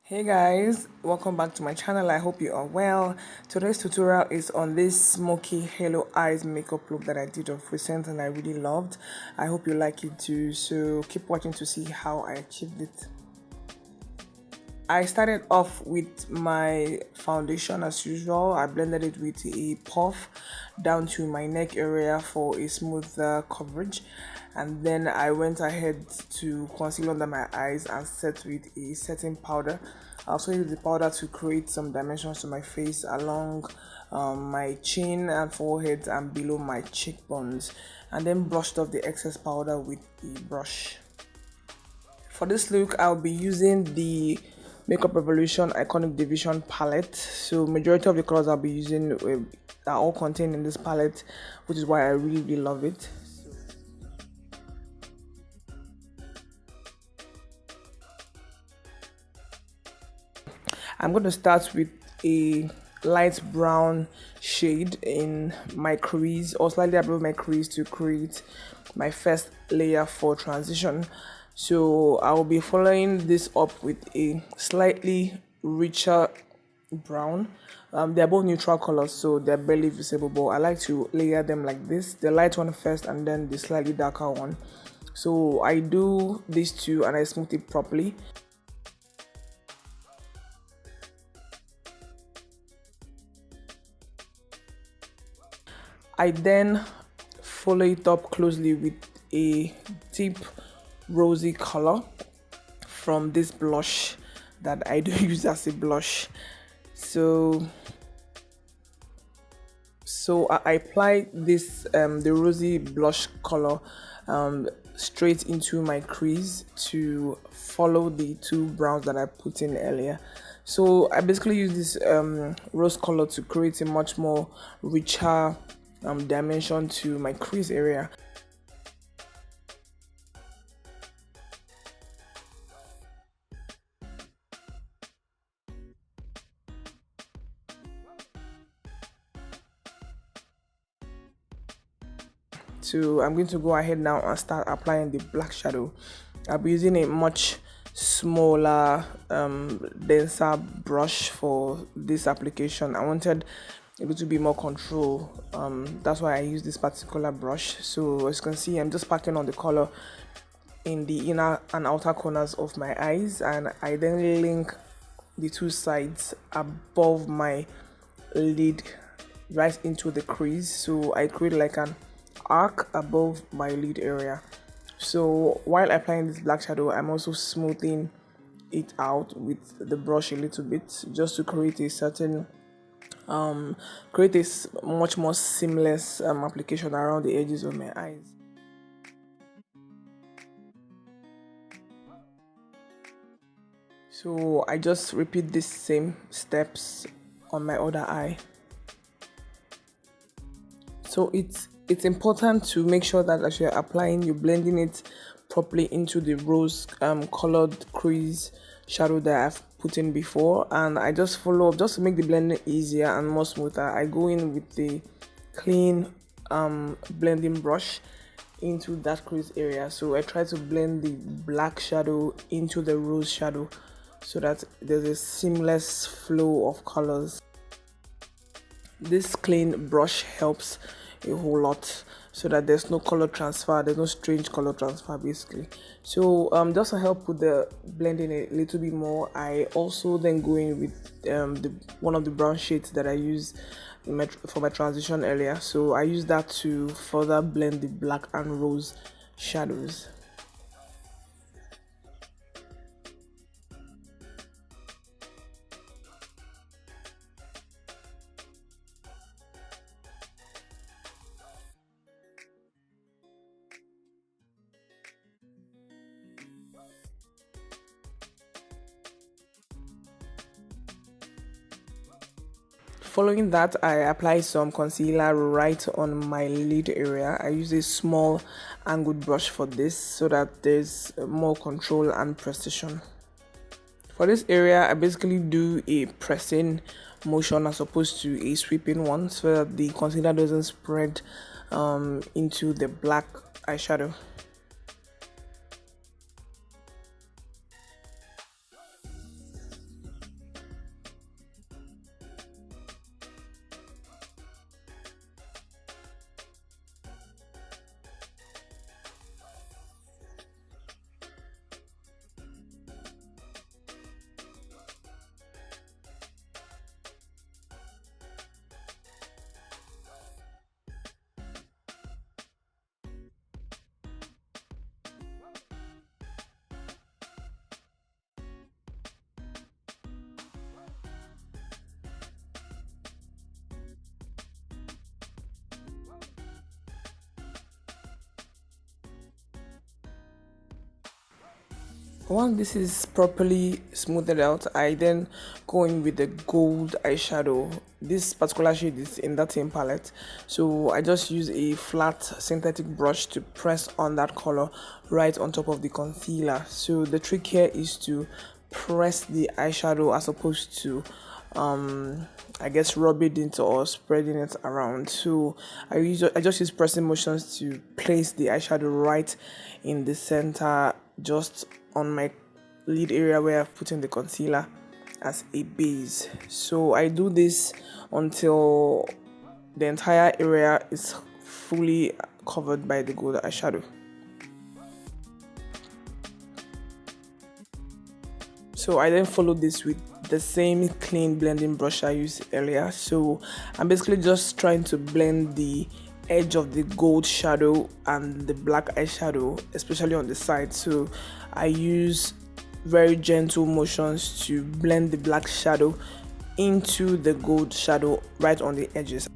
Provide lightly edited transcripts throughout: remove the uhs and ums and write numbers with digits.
Hey guys, welcome back to my channel. I hope you are well. Today's tutorial is on this Smoky Halo Eyes makeup look that I did of recent and I really loved. I hope you like it too, so keep watching to see how I achieved it. I started off with my foundation as usual. I blended it with a puff down to my neck area for a smoother coverage, and then I went ahead to conceal under my eyes and set with a setting powder. I also used the powder to create some dimensions to my face along my chin and forehead and below my cheekbones, and then brushed off the excess powder with a brush. For this look, I'll be using the Makeup Revolution Iconic Division palette. So majority of the colors I'll be using are all contained in this palette, which is why I really love it. I'm going to start with a light brown shade in my crease or slightly above my crease to create my first layer for transition. So I will be following this up with a slightly richer brown. They're both neutral colors, so they're barely visible, but I like to layer them like this, the light one first and then the slightly darker one. So I do these two and I smooth it properly. I then follow it up closely with a deep rosy color from this blush that I do use as a blush. So I apply this the rosy blush color straight into my crease to follow the two browns that I put in earlier. So I basically use this rose color to create a much more richer dimension to my crease area. So I'm going to go ahead now and start applying the black shadow. I'll be using a much smaller denser brush for this application. I wanted a little bit more control, that's why I use this particular brush. So as you can see, I'm just packing on the color in the inner and outer corners of my eyes, and I then link the two sides above my lid right into the crease, so I create like an arc above my lid area. So while applying this black shadow, I'm also smoothing it out with the brush a little bit, just to create a certain much more seamless application around the edges of my eyes. So I just repeat these same steps on my other eye. So it's important to make sure that as you're applying, you're blending it properly into the rose colored crease shadow that I've put in before, and I just follow up just to make the blending easier and more smoother. I go in with the clean blending brush into that crease area, so I try to blend the black shadow into the rose shadow so that there's a seamless flow of colors. This clean brush helps a whole lot so that there's no color transfer, there's no strange color transfer basically. So just to help with the blending a little bit more, I also then go in with one of the brown shades that I used for my transition earlier. So I use that to further blend the black and rose shadows. Following that, I apply some concealer right on my lid area. I use a small angled brush for this so that there's more control and precision. For this area, I basically do a pressing motion as opposed to a sweeping one so that the concealer doesn't spread into the black eyeshadow. Once this is properly smoothed out, I then go in with the gold eyeshadow. This particular shade is in that same palette, so I just use a flat synthetic brush to press on that color right on top of the concealer. So the trick here is to press the eyeshadow as opposed to I guess rub it into or spreading it around. So I just use pressing motions to place the eyeshadow right in the center, just on my lid area where I've put in the concealer as a base. So I do this until the entire area is fully covered by the gold eyeshadow. So I then follow this with the same clean blending brush I used earlier. So I'm basically just trying to blend the edge of the gold shadow and the black eyeshadow, especially on the side. So I use very gentle motions to blend the black shadow into the gold shadow right on the edges.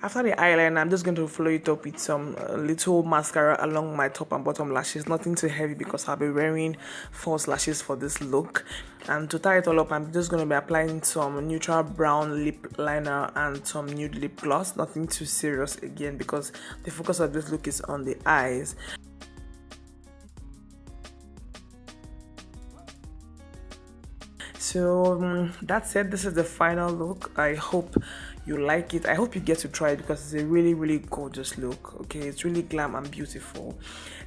After the eyeliner, I'm just going to follow it up with some little mascara along my top and bottom lashes. Nothing too heavy because I'll be wearing false lashes for this look. And to tie it all up, I'm just going to be applying some neutral brown lip liner and some nude lip gloss. Nothing too serious again because the focus of this look is on the eyes. So that's it. This is the final look. I hope you like it. I hope you get to try it because it's a really gorgeous look. Okay, it's really glam and beautiful.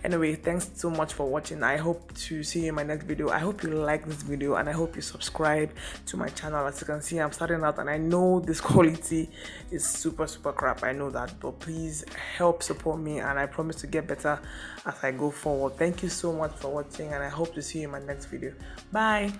Anyway, thanks so much for watching. I hope to see you in my next video. I hope you like this video and I hope you subscribe to my channel. As you can see, I'm starting out and I know this quality is super crap. I know that, but please help support me and I promise to get better as I go forward. Thank you so much for watching and I hope to see you in my next video. Bye.